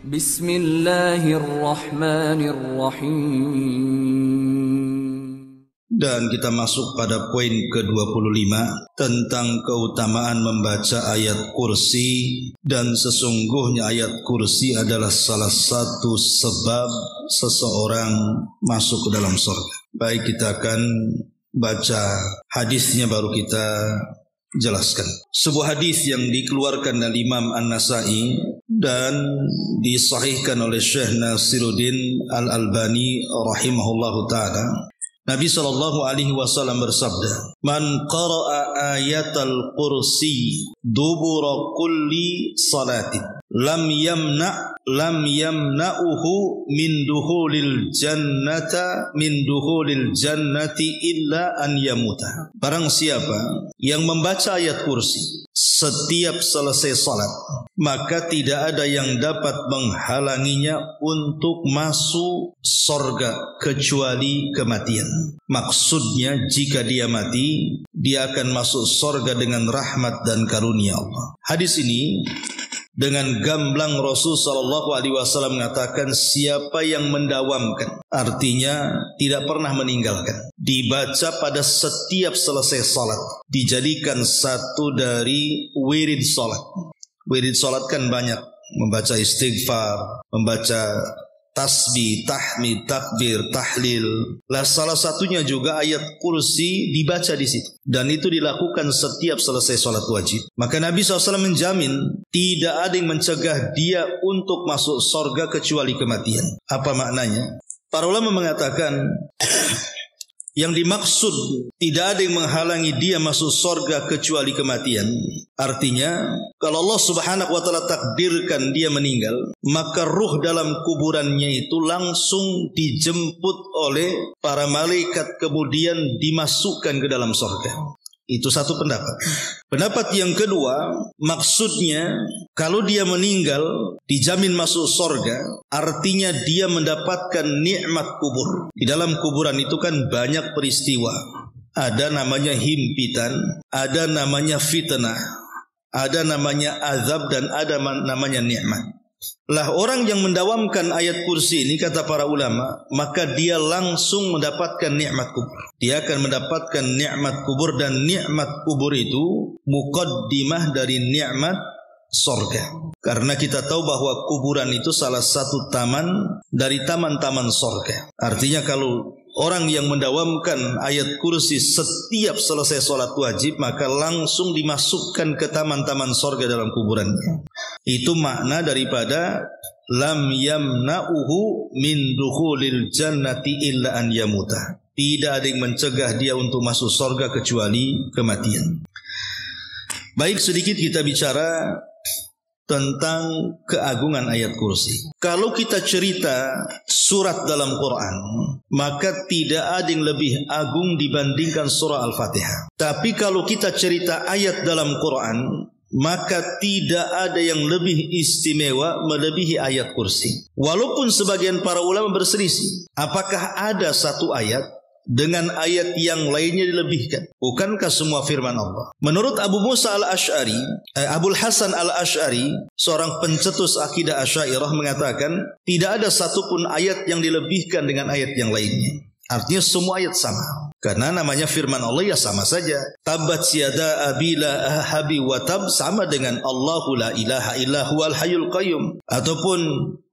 Bismillahirrahmanirrahim. Dan kita masuk pada poin ke-25 tentang keutamaan membaca ayat kursi. Dan sesungguhnya ayat kursi adalah salah satu sebab seseorang masuk ke dalam surga. Baik, kita akan baca hadisnya baru kita jelaskan. Sebuah hadis yang dikeluarkan oleh Imam An-Nasa'i dan disahihkan oleh Syekh Nasiruddin Al-Albani rahimahullahu ta'ala. Nabi SAW bersabda, "Man qara'a ayatal kursi dubura kulli salatin lam yamna'uhu min duhulil jannati illa an yamuta." Barang siapa yang membaca ayat kursi setiap selesai salat, maka tidak ada yang dapat menghalanginya untuk masuk surga kecuali kematian. Maksudnya jika dia mati, dia akan masuk surga dengan rahmat dan karunia Allah. Hadis ini dengan gamblang Rasul SAW mengatakan, siapa yang mendawamkan, artinya tidak pernah meninggalkan, dibaca pada setiap selesai salat, dijadikan satu dari wirid salat. Wirid salat kan banyak, membaca istighfar, membaca tasbih, tahmid, takbir, tahlil. Lah salah satunya juga ayat kursi dibaca di situ. Dan itu dilakukan setiap selesai salat wajib. Maka Nabi SAW menjamin tidak ada yang mencegah dia untuk masuk surga kecuali kematian. Apa maknanya? Para ulama mengatakan yang dimaksud tidak ada yang menghalangi dia masuk surga kecuali kematian. Artinya, kalau Allah Subhanahu wa ta'ala takdirkan dia meninggal, maka ruh dalam kuburannya itu langsung dijemput oleh para malaikat kemudian dimasukkan ke dalam surga. Itu satu pendapat. Pendapat yang kedua, maksudnya kalau dia meninggal dijamin masuk surga, artinya dia mendapatkan nikmat kubur. Di dalam kuburan itu kan banyak peristiwa. Ada namanya himpitan, ada namanya fitnah, ada namanya azab, dan ada namanya nikmat. Lah orang yang mendawamkan ayat kursi ini, kata para ulama, maka dia langsung mendapatkan nikmat kubur. Dia akan mendapatkan nikmat kubur, dan nikmat kubur itu muqaddimah dari nikmat surga. Karena kita tahu bahwa kuburan itu salah satu taman dari taman-taman surga. Artinya kalau orang yang mendawamkan ayat kursi setiap selesai sholat wajib, maka langsung dimasukkan ke taman-taman surga dalam kuburannya. Itu makna daripada lam yamna'uhu min dukhulil jannati illa an yamuta. Tidak ada yang mencegah dia untuk masuk surga kecuali kematian. Baik, sedikit kita bicara tentang keagungan ayat kursi. Kalau kita cerita surat dalam Quran, maka tidak ada yang lebih agung dibandingkan surah Al-Fatihah. Tapi kalau kita cerita ayat dalam Quran, maka tidak ada yang lebih istimewa melebihi ayat kursi. Walaupun sebagian para ulama berselisih, apakah ada satu ayat dengan ayat yang lainnya dilebihkan? Bukankah semua firman Allah? Menurut Abu Musa al-Ash'ari, Abul Hasan al-Ash'ari, seorang pencetus akidah Asy'ariyah, mengatakan tidak ada satupun ayat yang dilebihkan dengan ayat yang lainnya. Artinya semua ayat sama. Karena namanya firman Allah, ya sama saja. Tabbat yada abi lahabi wa tab sama dengan Allahu la ilaha illa huwal hayyul qayyum. Ataupun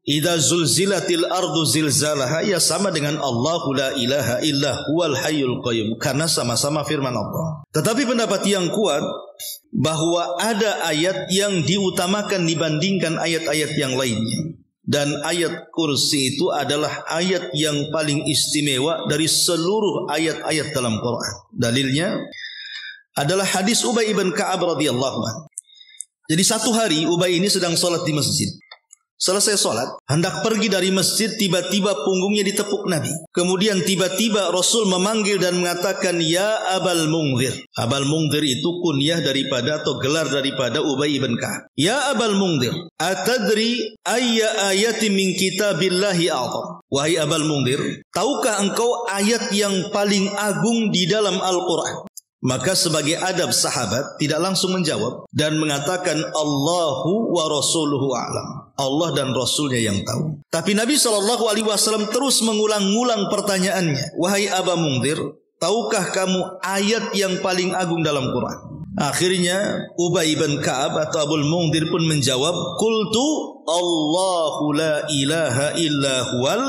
idza zulzilatil ardu zilzalaha, ya sama dengan Allahu la ilaha illa huwal hayyul qayyum. Karena sama-sama firman Allah. Tetapi pendapat yang kuat bahwa ada ayat yang diutamakan dibandingkan ayat-ayat yang lainnya. Dan ayat kursi itu adalah ayat yang paling istimewa dari seluruh ayat-ayat dalam Quran. Dalilnya adalah hadis Ubay ibn Ka'ab radhiyallahu anhu. Jadi satu hari Ubay ini sedang sholat di masjid. Selesai sholat, hendak pergi dari masjid, tiba-tiba punggungnya ditepuk Nabi. Kemudian tiba-tiba Rasul memanggil dan mengatakan, "Ya Abal Mungzir." Abal Mungzir itu kunyah daripada atau gelar daripada Ubay ibn Ka'ab. "Ya Abal Mungzir, atadri ayya ayati min kitabillahi a'zam." Wahai Abal Mungzir, tahukah engkau ayat yang paling agung di dalam Al-Quran? Maka sebagai adab sahabat tidak langsung menjawab dan mengatakan Allahu wa rasuluhu a'lam. Allah dan Rasulnya yang tahu. Tapi Nabi SAW terus mengulang-ulang pertanyaannya. Wahai Aba Mundhir, tahukah kamu ayat yang paling agung dalam Quran? Akhirnya Ubay bin Ka'ab atau Abul Mundhir pun menjawab, Qultu Allahu la ilaha illa huwal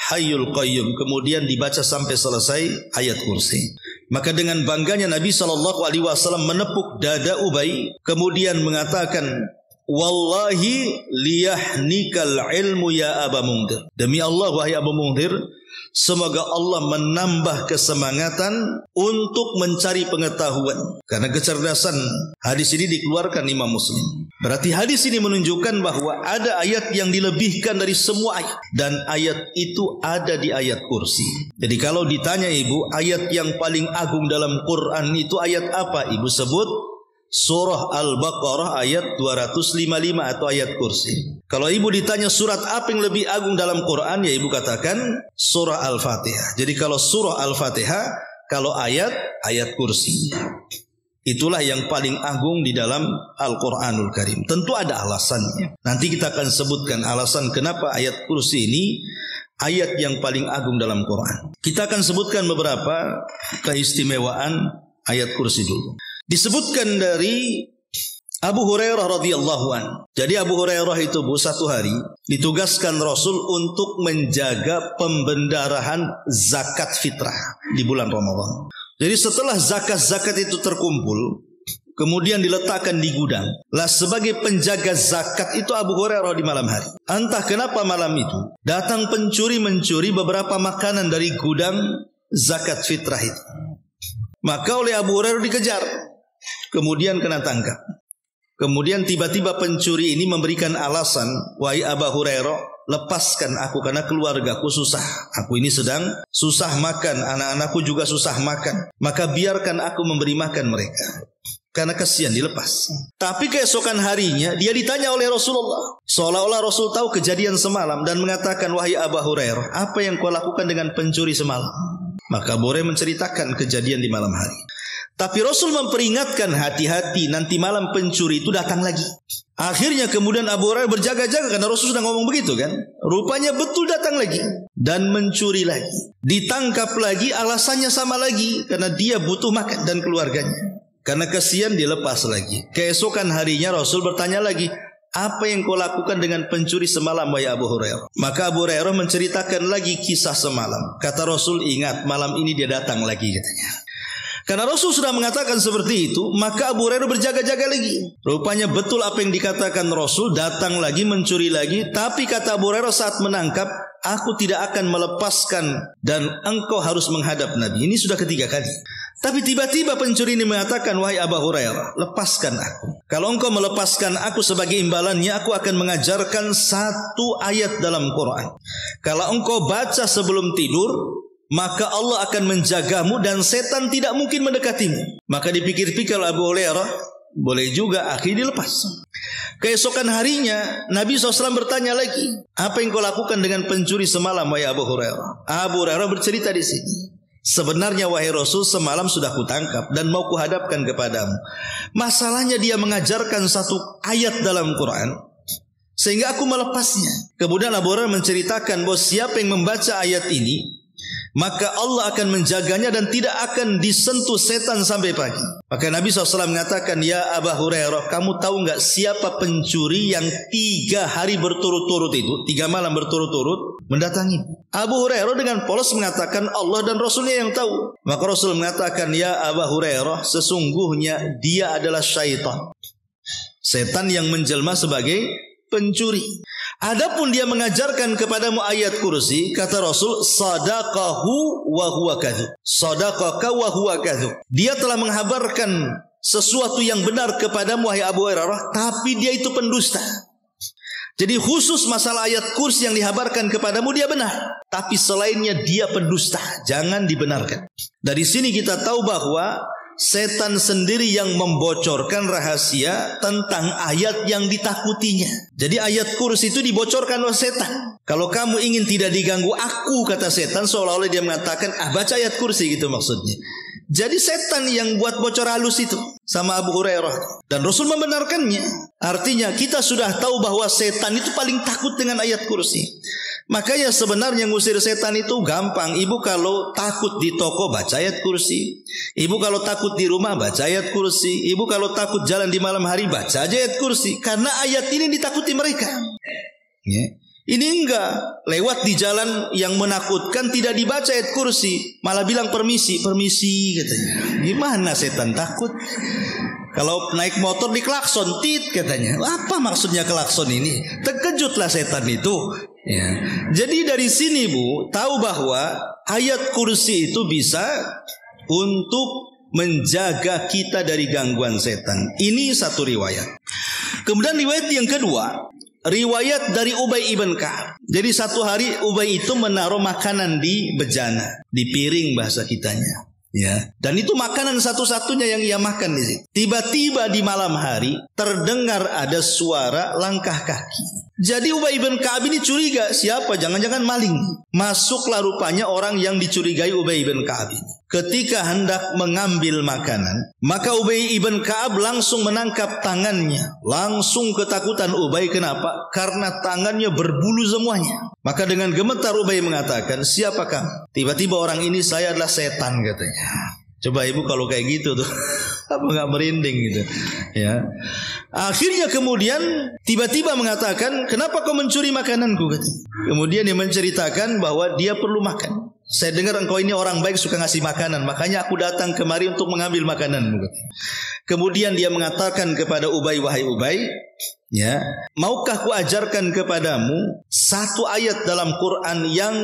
hayyul qayyum. Kemudian dibaca sampai selesai ayat kursi. Maka dengan bangganya Nabi SAW menepuk dada Ubay, kemudian mengatakan, Wallahi liyahnikal ilmu ya Aba Mundhir. Demi Allah wahai Abu Mundhir, semoga Allah menambah kesemangatan untuk mencari pengetahuan. Karena kecerdasan, hadis ini dikeluarkan Imam Muslim. Berarti hadis ini menunjukkan bahwa ada ayat yang dilebihkan dari semua ayat. Dan ayat itu ada di ayat kursi. Jadi kalau ditanya ibu, ayat yang paling agung dalam Quran itu ayat apa? Ibu sebut Surah Al-Baqarah ayat 255 atau ayat kursi. Kalau ibu ditanya surat apa yang lebih agung dalam Quran, ya ibu katakan surah Al-Fatihah. Jadi kalau surah Al-Fatihah, kalau ayat kursi. Itulah yang paling agung di dalam Al-Quranul Karim. Tentu ada alasannya. Nanti kita akan sebutkan alasan kenapa ayat kursi ini ayat yang paling agung dalam Quran. Kita akan sebutkan beberapa keistimewaan ayat kursi dulu. Disebutkan dari Abu Hurairah radhiyallahu an. Jadi Abu Hurairah itu satu hari ditugaskan Rasul untuk menjaga pembendarahan zakat fitrah di bulan Ramadan. Jadi setelah zakat-zakat itu terkumpul, kemudian diletakkan di gudang. Lah sebagai penjaga zakat itu Abu Hurairah di malam hari. Entah kenapa malam itu datang pencuri mencuri beberapa makanan dari gudang zakat fitrah itu. Maka oleh Abu Hurairah dikejar. Kemudian kena tangkap. Kemudian tiba-tiba pencuri ini memberikan alasan, wahai Abu Hurairah, lepaskan aku karena keluargaku susah. Aku ini sedang susah makan, anak-anakku juga susah makan. Maka biarkan aku memberi makan mereka. Karena kasihan, dilepas. Tapi keesokan harinya dia ditanya oleh Rasulullah. Seolah-olah Rasul tahu kejadian semalam dan mengatakan, wahai Abu Hurairah, apa yang kau lakukan dengan pencuri semalam? Maka Abu Hurairah menceritakan kejadian di malam hari. Tapi Rasul memperingatkan, hati-hati nanti malam pencuri itu datang lagi. Akhirnya kemudian Abu Hurairah berjaga-jaga karena Rasul sudah ngomong begitu kan. Rupanya betul datang lagi dan mencuri lagi. Ditangkap lagi, alasannya sama lagi karena dia butuh makan dan keluarganya. Karena kasihan dilepas lagi. Keesokan harinya Rasul bertanya lagi, apa yang kau lakukan dengan pencuri semalam wahai Abu Hurairah? Maka Abu Hurairah menceritakan lagi kisah semalam. Kata Rasul, ingat malam ini dia datang lagi katanya. Karena Rasul sudah mengatakan seperti itu, maka Abu Hurairah berjaga-jaga lagi. Rupanya betul apa yang dikatakan Rasul, datang lagi, mencuri lagi. Tapi kata Abu Hurairah saat menangkap, aku tidak akan melepaskan dan engkau harus menghadap Nabi. Ini sudah ketiga kali. Tapi tiba-tiba pencuri ini mengatakan, wahai Abu Hurairah, lepaskan aku. Kalau engkau melepaskan aku sebagai imbalannya, aku akan mengajarkan satu ayat dalam Quran. Kalau engkau baca sebelum tidur, maka Allah akan menjagamu dan setan tidak mungkin mendekatimu. Maka dipikir-pikir Abu Hurairah, boleh juga, akhirnya dilepas. Keesokan harinya Nabi SAW bertanya lagi, apa yang kau lakukan dengan pencuri semalam wahai Abu Hurairah? Abu Hurairah bercerita di sini, sebenarnya wahai Rasul, semalam sudah kutangkap dan mau kuhadapkan kepadamu. Masalahnya dia mengajarkan satu ayat dalam Quran sehingga aku melepasnya. Kemudian Abu Hurairah menceritakan bahwa siapa yang membaca ayat ini, maka Allah akan menjaganya dan tidak akan disentuh setan sampai pagi. Maka Nabi SAW mengatakan, ya Abu Hurairah, kamu tahu nggak siapa pencuri yang 3 hari berturut-turut itu, 3 malam berturut-turut mendatangi? Abu Hurairah dengan polos mengatakan, Allah dan Rasulnya yang tahu. Maka Rasul mengatakan, ya Abu Hurairah, sesungguhnya dia adalah syaitan. Setan yang menjelma sebagai pencuri. Adapun dia mengajarkan kepadamu ayat kursi, kata Rasul, sadaqahu wa huwa kadzub. Sadaqaka wa huwa kadzub. Dia telah menghabarkan sesuatu yang benar kepadamu wahai Abu Hurairah, tapi dia itu pendusta. Jadi khusus masalah ayat kursi yang dihabarkan kepadamu dia benar, tapi selainnya dia pendusta, jangan dibenarkan. Dari sini kita tahu bahwa setan sendiri yang membocorkan rahasia tentang ayat yang ditakutinya. Jadi ayat kursi itu dibocorkan oleh setan. Kalau kamu ingin tidak diganggu aku, kata setan, seolah-olah dia mengatakan, baca ayat kursi gitu maksudnya. Jadi setan yang buat bocor halus itu sama Abu Hurairah. Dan Rasul membenarkannya. Artinya kita sudah tahu bahwa setan itu paling takut dengan ayat kursi. Makanya sebenarnya ngusir setan itu gampang. Ibu kalau takut di toko baca ayat kursi. Ibu kalau takut di rumah baca ayat kursi. Ibu kalau takut jalan di malam hari baca aja ayat kursi. Karena ayat ini ditakuti mereka. Ya. Ini enggak, lewat di jalan yang menakutkan tidak dibaca ayat kursi, malah bilang permisi katanya. Gimana setan takut? Kalau naik motor diklakson tit katanya. Apa maksudnya klakson ini? Terkejutlah setan itu. Ya. Jadi dari sini Bu, tahu bahwa ayat kursi itu bisa untuk menjaga kita dari gangguan setan. Ini satu riwayat. Kemudian riwayat yang kedua, riwayat dari Ubay ibn Ka'ab. Jadi satu hari Ubay itu menaruh makanan di bejana, di piring bahasa kitanya. Ya, dan itu makanan satu-satunya yang ia makan di situ. Tiba-tiba di malam hari terdengar ada suara langkah kaki. Jadi Ubay bin Ka'ab ini curiga, siapa? Jangan-jangan maling. Masuklah rupanya orang yang dicurigai Ubay bin Ka'ab ini. Ketika hendak mengambil makanan, maka Ubay ibn Ka'ab langsung menangkap tangannya. Langsung ketakutan Ubay. Kenapa? Karena tangannya berbulu semuanya. Maka dengan gemetar Ubay mengatakan, siapakah? Tiba-tiba orang ini, saya adalah setan katanya. Coba ibu kalau kayak gitu tuh apa nggak merinding gitu ya. Akhirnya kemudian tiba-tiba mengatakan, kenapa kau mencuri makananku katanya. Kemudian dia menceritakan bahwa dia perlu makan. Saya dengar engkau ini orang baik, suka ngasih makanan, makanya aku datang kemari untuk mengambil makananmu katanya. Kemudian dia mengatakan kepada Ubay, wahai Ubay, ya, maukah ku ajarkan kepadamu satu ayat dalam Quran yang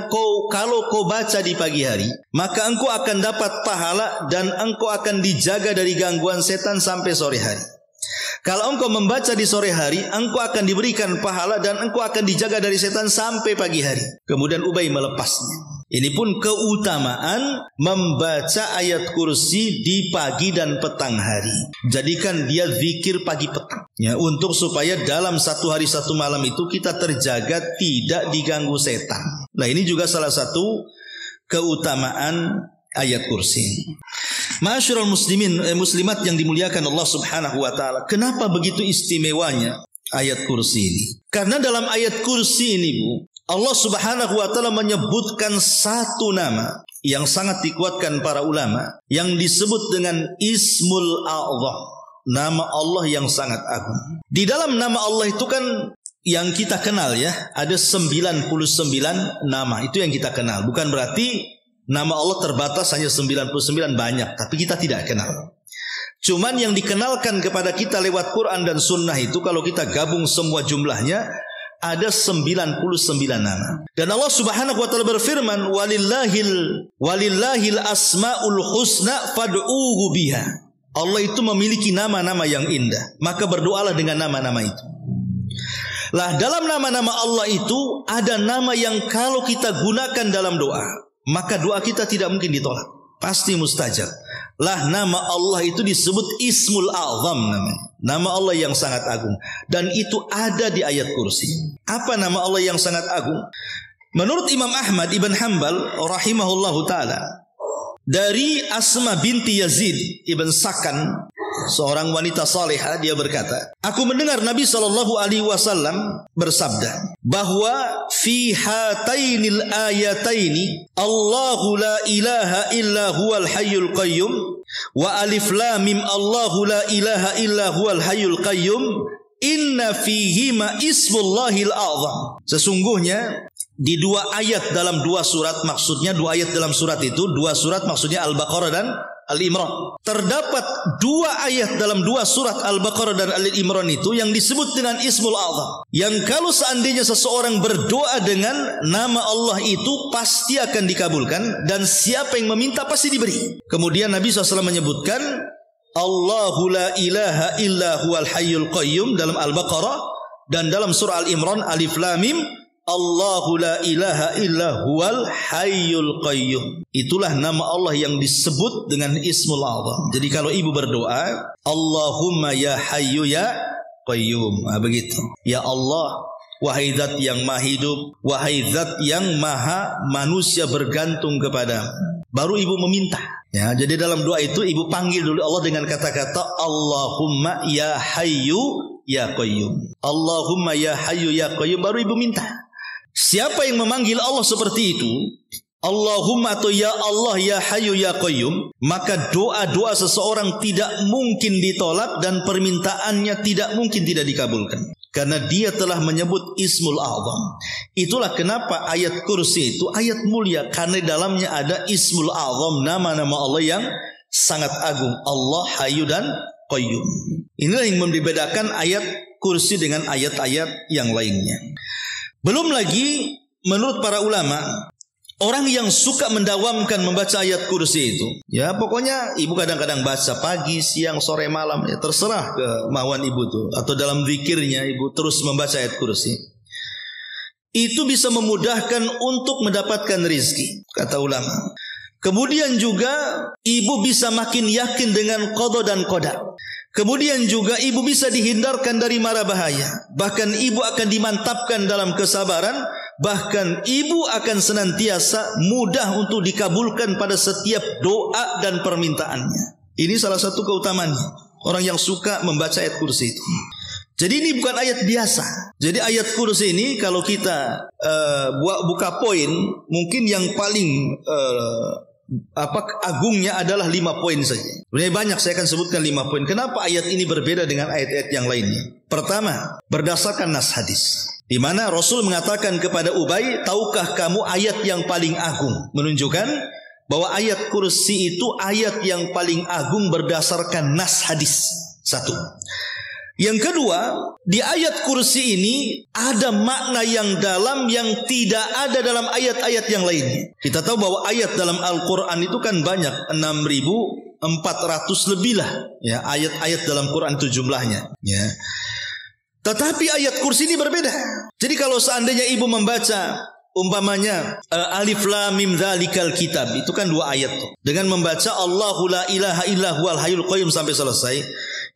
kalau kau baca di pagi hari, maka engkau akan dapat pahala dan engkau akan dijaga dari gangguan setan sampai sore hari. Kalau engkau membaca di sore hari, engkau akan diberikan pahala dan engkau akan dijaga dari setan sampai pagi hari. Kemudian Ubay melepasnya. Ini pun keutamaan membaca ayat kursi di pagi dan petang hari. Jadikan dia zikir pagi petang, ya, untuk supaya dalam satu hari satu malam itu kita terjaga tidak diganggu setan. Nah, ini juga salah satu keutamaan ayat kursi. Ma'asyiral muslimin, muslimat yang dimuliakan Allah Subhanahu wa taala. Kenapa begitu istimewanya ayat kursi ini? Karena dalam ayat kursi ini, Bu, Allah Subhanahu wa taala menyebutkan satu nama yang sangat dikuatkan para ulama yang disebut dengan Ismul A'zam, nama Allah yang sangat agung. Di dalam nama Allah itu kan yang kita kenal ya, ada 99 nama, itu yang kita kenal. Bukan berarti nama Allah terbatas hanya 99, banyak, tapi kita tidak kenal. Cuman yang dikenalkan kepada kita lewat Quran dan Sunnah itu kalau kita gabung semua jumlahnya ada 99 nama. Dan Allah Subhanahu wa taala berfirman, walillahil asmaul husna fad'uhu biha. Allah itu memiliki nama-nama yang indah, maka berdoalah dengan nama-nama itu. Lah, dalam nama-nama Allah itu ada nama yang kalau kita gunakan dalam doa, maka doa kita tidak mungkin ditolak, pasti mustajab. Lah, nama Allah itu disebut Ismul A'zam namanya. Nama Allah yang sangat agung. Dan itu ada di ayat kursi. Apa nama Allah yang sangat agung? Menurut Imam Ahmad ibn Hanbal rahimahullahu ta'ala, dari Asma binti Yazid ibn Sakan, seorang wanita salihah, dia berkata, aku mendengar Nabi SAW bersabda bahwa fi hatainil ayataini Allahu la ilaha illa huwal hayyul qayyum wa alif lam mim Allahu la ilaha illa huwal hayyul qayyum inna fihima ismullahil a'zam. Sesungguhnya di dua ayat dalam dua surat, maksudnya dua ayat dalam surat itu, dua surat maksudnya Al-Baqarah dan Al-Imran. Terdapat dua ayat dalam dua surat Al-Baqarah dan Al-Imran itu yang disebut dengan Ismul A'zam, yang kalau seandainya seseorang berdoa dengan nama Allah itu pasti akan dikabulkan, dan siapa yang meminta pasti diberi. Kemudian Nabi SAW menyebutkan Allahu la ilaha illa huwal hayyul qayyum dalam Al-Baqarah, dan dalam surah Al-Imran Alif Lam Mim Allahu la ilaha illa huwal hayyul qayyum. Itulah nama Allah yang disebut dengan Ismul A'zam. Jadi kalau ibu berdoa, Allahumma ya hayyu ya qayyum, begitu. Ya Allah, wahai zat yang maha hidup, wahai zat yang maha manusia bergantung kepadamu. Baru ibu meminta. Ya, jadi dalam doa itu ibu panggil dulu Allah dengan kata-kata Allahumma ya hayyu ya qayyum. Allahumma ya hayyu ya qayyum, baru ibu minta. Siapa yang memanggil Allah seperti itu, Allahumma atau ya Allah ya hayyu ya qayyum, maka doa-doa seseorang tidak mungkin ditolak dan permintaannya tidak mungkin tidak dikabulkan. Karena dia telah menyebut Ismul A'zam. Itulah kenapa ayat kursi itu ayat mulia, karena di dalamnya ada Ismul A'zam, nama-nama Allah yang sangat agung. Allah Hayyu dan Qayyum. Inilah yang membedakan ayat kursi dengan ayat-ayat yang lainnya. Belum lagi menurut para ulama, orang yang suka mendawamkan membaca ayat kursi itu, ya pokoknya ibu kadang-kadang baca pagi, siang, sore, malam, ya terserah kemauan ibu tuh. Atau dalam zikirnya ibu terus membaca ayat kursi. Itu bisa memudahkan untuk mendapatkan rizki, kata ulama. Kemudian juga ibu bisa makin yakin dengan qada dan qadar. Kemudian juga ibu bisa dihindarkan dari mara bahaya. Bahkan ibu akan dimantapkan dalam kesabaran. Bahkan ibu akan senantiasa mudah untuk dikabulkan pada setiap doa dan permintaannya. Ini salah satu keutamaannya, orang yang suka membaca ayat kursi itu. Jadi ini bukan ayat biasa. Jadi ayat kursi ini kalau kita buka poin, mungkin yang paling agungnya adalah 5 poin saja. Sebenarnya banyak, saya akan sebutkan 5 poin. Kenapa ayat ini berbeda dengan ayat-ayat yang lainnya? Pertama, berdasarkan nas hadis, di mana Rasul mengatakan kepada Ubay, tahukah kamu ayat yang paling agung? Menunjukkan bahwa ayat kursi itu ayat yang paling agung berdasarkan nas hadis. Satu. Yang kedua, di ayat kursi ini ada makna yang dalam yang tidak ada dalam ayat-ayat yang lainnya. Kita tahu bahwa ayat dalam Al-Quran itu kan banyak, 6.400 lebih lah, ya, ayat-ayat dalam Quran itu jumlahnya, ya. Tetapi ayat kursi ini berbeda. Jadi kalau seandainya ibu membaca umpamanya Alif Lam Mim Dzalikal Kitab, itu kan 2 ayat tuh. Dengan membaca Allahu la ilaha illa huwal hayyul qayyum sampai selesai,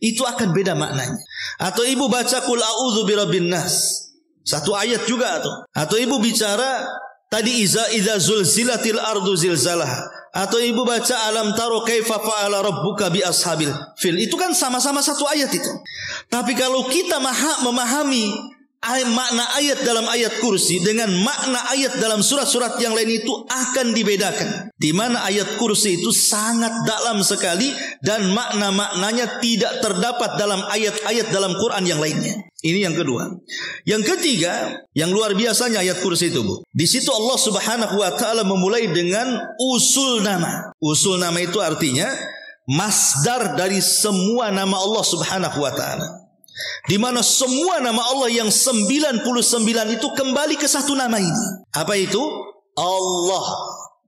itu akan beda maknanya. Atau ibu baca Qul a'udzu birabbin nas, 1 ayat juga tuh. Atau ibu bicara tadi idza zulzilatil ardu zilzalaha. Atau ibu baca alam taro kaifa fa'ala rabbuka bi ashabil fil. Itu kan sama-sama 1 ayat itu. Tapi kalau kita memahami makna ayat dalam ayat kursi dengan makna ayat dalam surat-surat yang lain, itu akan dibedakan. Di mana ayat kursi itu sangat dalam sekali dan makna-maknanya tidak terdapat dalam ayat-ayat dalam Quran yang lainnya. Ini yang kedua. Yang ketiga, yang luar biasanya ayat kursi itu, Bu. Di situ Allah Subhanahu wa taala memulai dengan usul nama. Usul nama itu artinya masdar dari semua nama Allah Subhanahu wa taala. Di mana semua nama Allah yang 99 itu kembali ke 1 nama ini. Apa itu? Allah.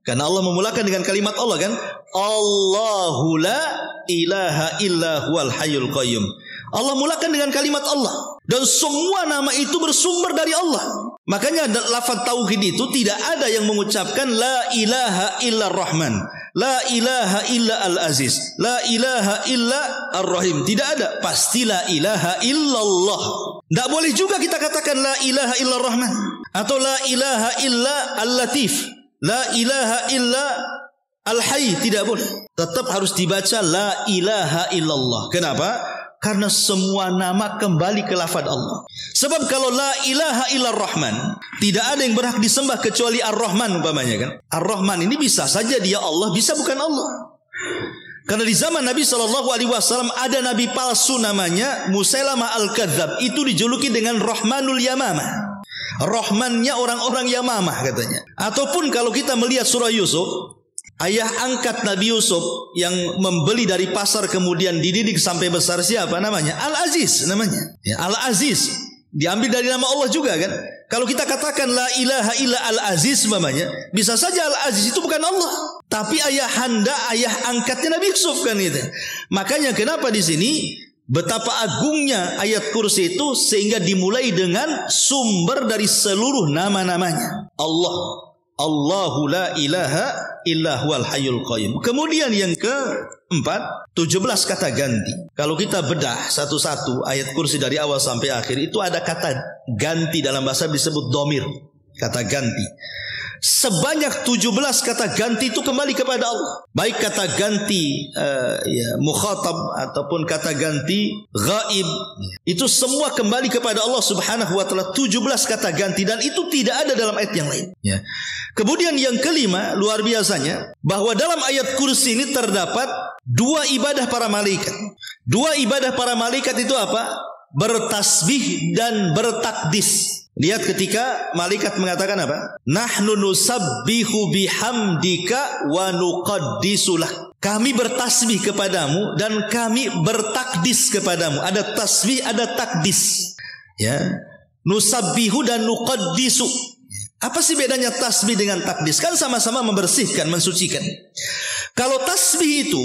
Karena Allah memulakan dengan kalimat Allah kan? Allahu la ilaha illa huwal hayyul qayyum. Allah mulakan dengan kalimat Allah. Dan semua nama itu bersumber dari Allah. Makanya lafaz tauhid itu tidak ada yang mengucapkan la ilaha illa rahman, la ilaha illa al-aziz, la ilaha illa ar-rahim. Tidak ada. Pasti la ilaha illallah. Tidak boleh juga kita katakan la ilaha illa rahman atau la ilaha illa al-latif, la ilaha illa al-hayy. Tidak boleh. Tetap harus dibaca la ilaha illallah. Kenapa? Karena semua nama kembali ke lafaz Allah. Sebab kalau la ilaha illa rahman, tidak ada yang berhak disembah kecuali ar-rahman umpamanya kan. Ar-rahman ini bisa saja dia Allah, bisa bukan Allah. Karena di zaman Nabi SAW ada nabi palsu namanya Musailamah al-Kadzab. Itu dijuluki dengan Rahmanul Yamamah. Rahmannya orang-orang Yamamah katanya. Ataupun kalau kita melihat surah Yusuf, ayah angkat Nabi Yusuf yang membeli dari pasar kemudian dididik sampai besar siapa namanya? Al-Aziz namanya. Ya, Al-Aziz diambil dari nama Allah juga kan. Kalau kita katakan la ilaha illa Al-Aziz namanya, bisa saja Al-Aziz itu bukan Allah, tapi ayah angkatnya Nabi Yusuf kan itu. Makanya kenapa di sini betapa agungnya ayat kursi itu sehingga dimulai dengan sumber dari seluruh nama-namanya. Allah. Allahu la ilaha illa huwal hayyul qayyum. Kemudian yang keempat, 17 kata ganti. Kalau kita bedah satu-satu ayat kursi dari awal sampai akhir, itu ada kata ganti dalam bahasa disebut domir. Kata ganti. Sebanyak 17 kata ganti itu kembali kepada Allah. Baik kata ganti mukhatab ataupun kata ganti ghaib, itu semua kembali kepada Allah Subhanahu wa taala. 17 kata ganti, dan itu tidak ada dalam ayat yang lain. Ya. Kemudian yang kelima, luar biasanya, bahwa dalam ayat kursi ini terdapat 2 ibadah para malaikat. 2 ibadah para malaikat itu apa? Bertasbih dan bertakdis. Lihat ketika malaikat mengatakan apa? Nahnu nusabbihu bihamdika wa nuqaddisulah. Kami bertasbih kepadamu dan kami bertakdis kepadamu. Ada tasbih, ada takdis. Ya. Nusabbihu dan nuqaddisu. Apa sih bedanya tasbih dengan takdis? Kan sama-sama membersihkan, mensucikan. Kalau tasbih itu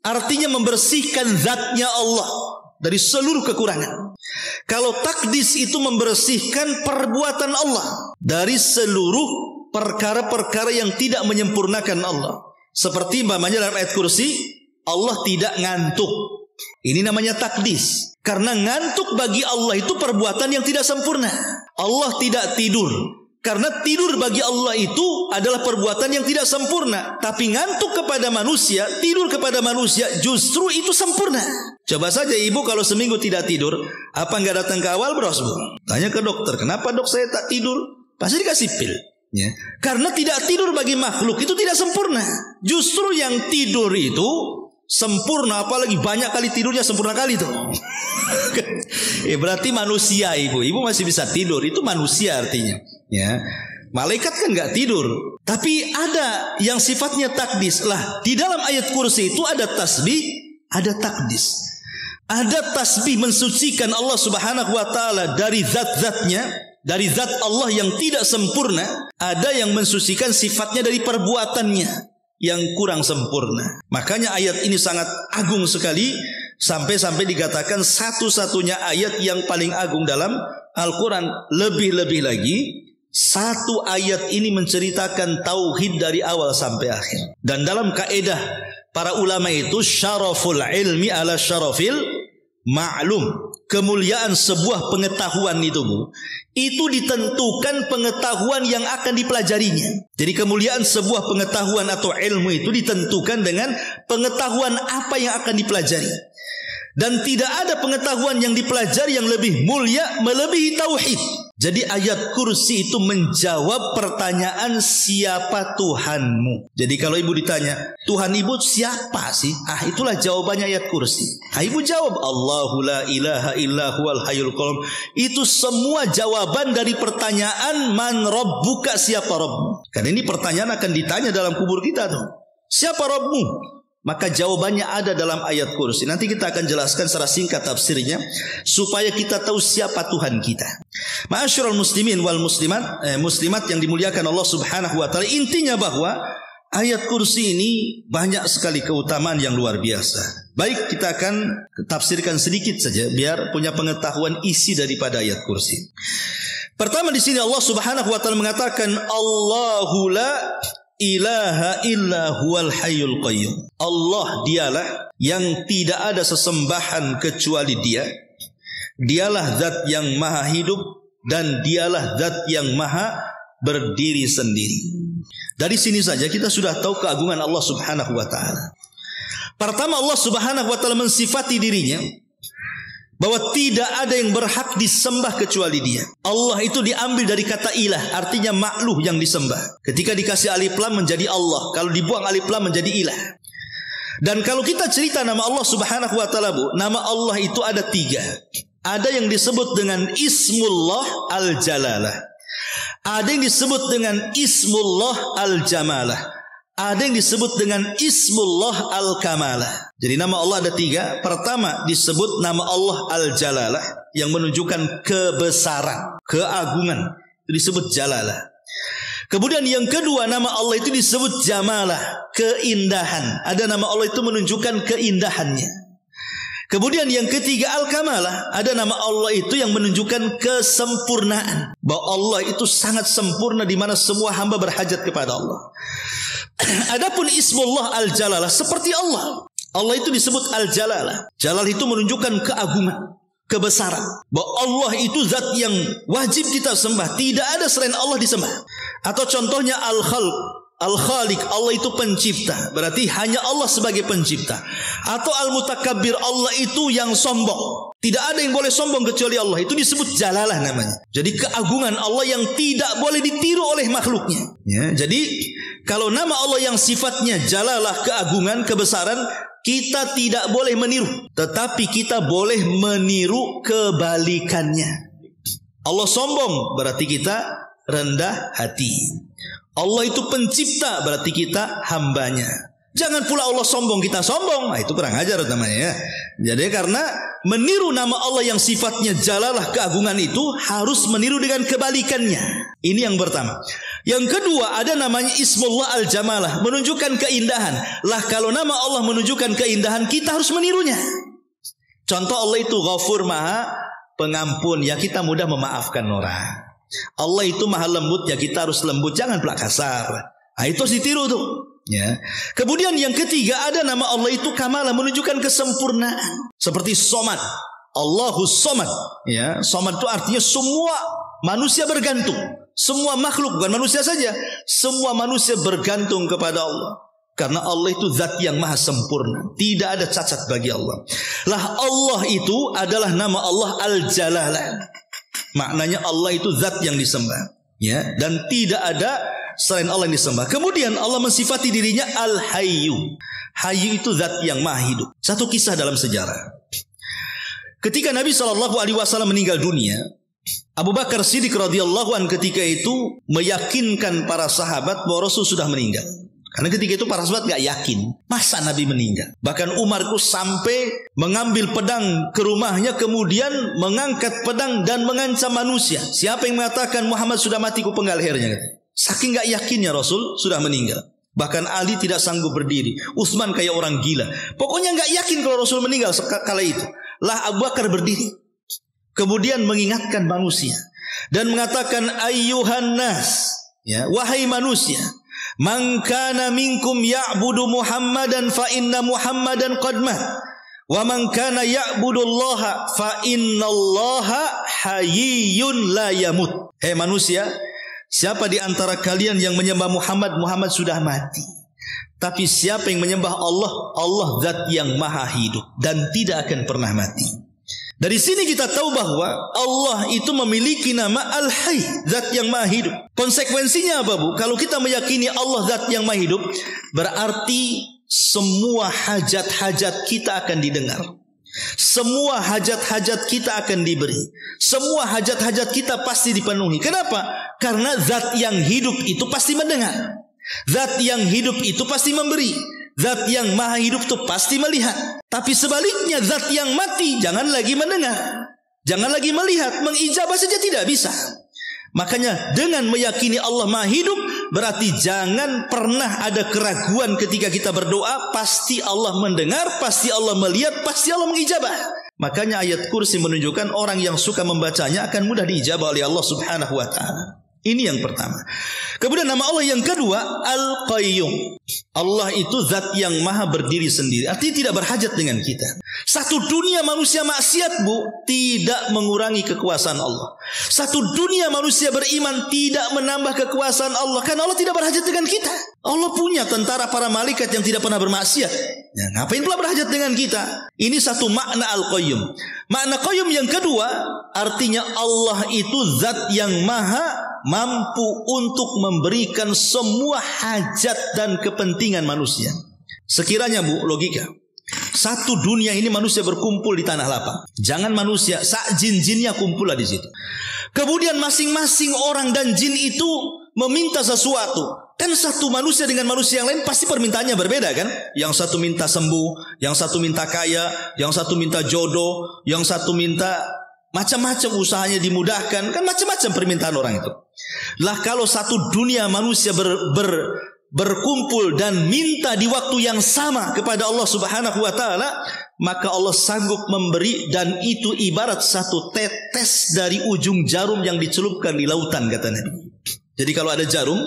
artinya membersihkan zatnya Allah dari seluruh kekurangan. Kalau takdis itu membersihkan perbuatan Allah dari seluruh perkara-perkara yang tidak menyempurnakan Allah. Seperti umpamanya dalam ayat kursi, Allah tidak ngantuk. Ini namanya takdis. Karena ngantuk bagi Allah itu perbuatan yang tidak sempurna. Allah tidak tidur. Karena tidur bagi Allah itu adalah perbuatan yang tidak sempurna. Tapi ngantuk kepada manusia, tidur kepada manusia, justru itu sempurna. Coba saja ibu kalau seminggu tidak tidur, apa nggak datang ke awal bros? Tanya ke dokter, kenapa dok saya tak tidur? Pasti dikasih pil. Ya. Karena tidak tidur bagi makhluk itu tidak sempurna. Justru yang tidur itu sempurna, apalagi banyak kali tidurnya sempurna kali tuh. Berarti manusia ibu masih bisa tidur, itu manusia artinya. Ya, malaikat kan nggak tidur, tapi ada yang sifatnya takdis lah. Di dalam ayat kursi itu ada tasbih, ada takdis. Ada tasbih mensucikan Allah Subhanahu wa taala dari zat-zatnya, dari zat Allah yang tidak sempurna. Ada yang mensucikan sifatnya dari perbuatannya yang kurang sempurna. Makanya ayat ini sangat agung sekali, sampai-sampai dikatakan satu-satunya ayat yang paling agung dalam Al-Quran. Lebih-lebih lagi, satu ayat ini menceritakan tauhid dari awal sampai akhir. Dan dalam kaedah para ulama itu, syaraful ilmi ala syarafil ma'lum. Kemuliaan sebuah pengetahuan itu ditentukan pengetahuan yang akan dipelajarinya. Jadi kemuliaan sebuah pengetahuan atau ilmu itu ditentukan dengan pengetahuan apa yang akan dipelajari. Dan tidak ada pengetahuan yang dipelajari yang lebih mulia melebihi tauhid. Jadi ayat kursi itu menjawab pertanyaan siapa Tuhanmu. Jadi kalau ibu ditanya, Tuhan ibu siapa sih? Itulah jawabannya ayat kursi. Ibu jawab, Allahu la ilaha illa huwal hayyul qayyum. Itu semua jawaban dari pertanyaan man rabbuka, siapa Rabbmu. Karena ini pertanyaan akan ditanya dalam kubur kita tuh. Siapa Rabbmu? Maka jawabannya ada dalam ayat kursi. Nanti kita akan jelaskan secara singkat tafsirnya supaya kita tahu siapa Tuhan kita. Ma'asyiral muslimin wal muslimat, muslimat yang dimuliakan Allah Subhanahu wa taala. Intinya bahwa ayat kursi ini banyak sekali keutamaan yang luar biasa. Baik, kita akan tafsirkan sedikit saja biar punya pengetahuan isi daripada ayat kursi. Pertama di sini Allah Subhanahu wa taala mengatakan Allahu la ilaha illa huwal hayyul qayyum. Allah dialah yang tidak ada sesembahan kecuali Dia. Dialah zat yang maha hidup dan dialah zat yang maha berdiri sendiri. Dari sini saja kita sudah tahu keagungan Allah Subhanahu wa taala. Pertama, Allah Subhanahu wa taala mensifati dirinya bahwa tidak ada yang berhak disembah kecuali Dia. Allah itu diambil dari kata ilah, artinya makhluk yang disembah. Ketika dikasih alif lam menjadi Allah, kalau dibuang alif lam menjadi ilah. Dan kalau kita cerita nama Allah Subhanahu wa taala, nama Allah itu ada 3. Ada yang disebut dengan Ismullah Al-Jalalah. Ada yang disebut dengan Ismullah Al-Jamalah. Ada yang disebut dengan Ismullah Al-Kamalah. Jadi nama Allah ada 3. Pertama disebut nama Allah Al-Jalalah, yang menunjukkan kebesaran, keagungan. Itu disebut Jalalah. Kemudian yang kedua, nama Allah itu disebut Jamalah, keindahan. Ada nama Allah itu menunjukkan keindahannya. Kemudian yang ketiga Al-Kamalah, ada nama Allah itu yang menunjukkan kesempurnaan, bahwa Allah itu sangat sempurna di mana semua hamba berhajat kepada Allah. Adapun Ismullah Al-Jalalah seperti Allah. Allah itu disebut Al-Jalalah. Jalal itu menunjukkan keagungan, kebesaran, bahwa Allah itu zat yang wajib kita sembah. Tidak ada selain Allah disembah. Atau contohnya al-khalq, al-khaliq, Allah itu pencipta, berarti hanya Allah sebagai pencipta. Atau al-mutakabbir, Allah itu yang sombong, tidak ada yang boleh sombong kecuali Allah. Itu disebut jalalah namanya. Jadi keagungan Allah yang tidak boleh ditiru oleh makhluknya. Ya, jadi kalau nama Allah yang sifatnya jalalah, keagungan, kebesaran, kita tidak boleh meniru, tetapi kita boleh meniru kebalikannya. Allah sombong, berarti kita rendah hati. Allah itu pencipta, berarti kita hambanya. Jangan pula Allah sombong, kita sombong. Nah, itu kurang ajar namanya ya. Jadi karena meniru nama Allah yang sifatnya jalalah, keagungan, itu harus meniru dengan kebalikannya. Ini yang pertama. Yang kedua, ada namanya Ismullah Al-Jamalah, menunjukkan keindahan. Lah kalau nama Allah menunjukkan keindahan, kita harus menirunya. Contoh, Allah itu Ghafur, Maha Pengampun, ya kita mudah memaafkan orang. Allah itu Maha Lembut, ya kita harus lembut, jangan pula kasar. Nah, itu harus ditiru tuh. Ya. Kemudian yang ketiga, ada nama Allah itu Kamalah, menunjukkan kesempurnaan. Seperti Somad, Allahus Somad. Ya, Somad itu artinya semua manusia bergantung. Semua makhluk, bukan manusia saja, semua manusia bergantung kepada Allah. Karena Allah itu zat yang maha sempurna, tidak ada cacat bagi Allah. Lah Allah itu adalah nama Allah Al-Jalalah. Maknanya Allah itu zat yang disembah, ya, dan tidak ada selain Allah yang disembah. Kemudian Allah mensifati dirinya Al-Hayyu. Hayyu itu zat yang maha hidup. Satu kisah dalam sejarah. Ketika Nabi SAW meninggal dunia, Abu Bakar Siddiq radhiyallahu anhu ketika itu meyakinkan para sahabat bahwa Rasul sudah meninggal. Karena ketika itu para sahabat gak yakin masa Nabi meninggal. Bahkan Umar itu sampai mengambil pedang ke rumahnya, kemudian mengangkat pedang dan mengancam manusia. Siapa yang mengatakan Muhammad sudah mati, ku penggal lehernya. Saking gak yakinnya Rasul sudah meninggal. Bahkan Ali tidak sanggup berdiri, Utsman kayak orang gila. Pokoknya gak yakin kalau Rasul meninggal kala itu. Lah Abu Bakar berdiri, kemudian mengingatkan manusia dan mengatakan ayyuhan nas, ya, wahai manusia, man kana minkum ya'budu Muhammadan fa inna Muhammadan qad mat wa man kana ya'budullaha fa innallaha hayyun la yamut. Hei manusia, siapa di antara kalian yang menyembah Muhammad, Muhammad sudah mati. Tapi siapa yang menyembah Allah, Allah zat yang maha hidup dan tidak akan pernah mati. Dari sini kita tahu bahwa Allah itu memiliki nama Al-Hayy, zat yang maha hidup. Konsekuensinya apa, Bu? Kalau kita meyakini Allah zat yang maha hidup, berarti semua hajat-hajat kita akan didengar. Semua hajat-hajat kita akan diberi. Semua hajat-hajat kita pasti dipenuhi. Kenapa? Karena zat yang hidup itu pasti mendengar. Zat yang hidup itu pasti memberi. Zat yang maha hidup itu pasti melihat. Tapi sebaliknya, zat yang mati jangan lagi mendengar, jangan lagi melihat, mengijabah saja tidak bisa. Makanya dengan meyakini Allah maha hidup, berarti jangan pernah ada keraguan ketika kita berdoa. Pasti Allah mendengar, pasti Allah melihat, pasti Allah mengijabah. Makanya ayat kursi menunjukkan orang yang suka membacanya akan mudah diijabah oleh Allah Subhanahu wa ta'ala. Ini yang pertama. Kemudian nama Allah yang kedua Al-Qayyum. Allah itu zat yang maha berdiri sendiri, artinya tidak berhajat dengan kita. Satu dunia manusia maksiat, Bu, tidak mengurangi kekuasaan Allah. Satu dunia manusia beriman tidak menambah kekuasaan Allah, karena Allah tidak berhajat dengan kita. Allah punya tentara para malaikat yang tidak pernah bermaksiat. Ya, ngapain pula berhajat dengan kita? Ini satu makna Al-Qayyum. Makna Qayyum yang kedua, artinya Allah itu zat yang maha mampu untuk memberikan semua hajat dan kepentingan manusia. Sekiranya, Bu, logika, satu dunia ini manusia berkumpul di tanah lapang. Jangan manusia, sak jin-jinnya kumpullah di situ. Kemudian masing-masing orang dan jin itu meminta sesuatu. Kan satu manusia dengan manusia yang lain pasti permintaannya berbeda kan? Yang satu minta sembuh, yang satu minta kaya, yang satu minta jodoh, yang satu minta macam-macam usahanya dimudahkan. Kan macam-macam permintaan orang itu. Lah kalau satu dunia manusia berkumpul dan minta di waktu yang sama kepada Allah Subhanahu wa ta'ala, maka Allah sanggup memberi, dan itu ibarat satu tetes dari ujung jarum yang dicelupkan di lautan, kata Nabi. Jadi kalau ada jarum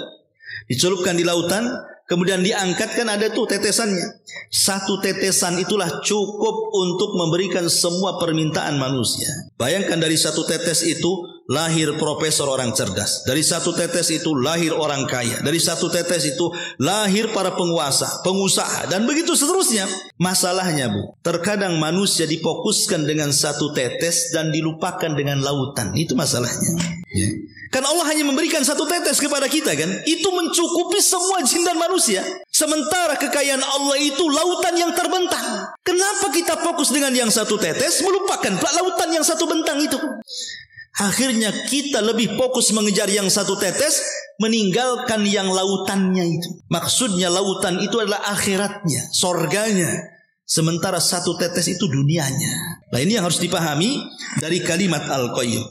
dicelupkan di lautan, kemudian diangkat, kan ada tuh tetesannya. Satu tetesan itulah cukup untuk memberikan semua permintaan manusia. Bayangkan dari satu tetes itu lahir profesor orang cerdas. Dari satu tetes itu lahir orang kaya. Dari satu tetes itu lahir para penguasa, pengusaha, dan begitu seterusnya. Masalahnya Bu, terkadang manusia difokuskan dengan satu tetes dan dilupakan dengan lautan. Itu masalahnya. Kan Allah hanya memberikan satu tetes kepada kita kan. Itu mencukupi semua jin dan manusia. Sementara kekayaan Allah itu lautan yang terbentang. Kenapa kita fokus dengan yang satu tetes, melupakan lautan yang satu bentang itu? Akhirnya kita lebih fokus mengejar yang satu tetes, meninggalkan yang lautannya itu. Maksudnya lautan itu adalah akhiratnya, sorganya. Sementara satu tetes itu dunianya. Nah, ini yang harus dipahami dari kalimat Al-Qayyum.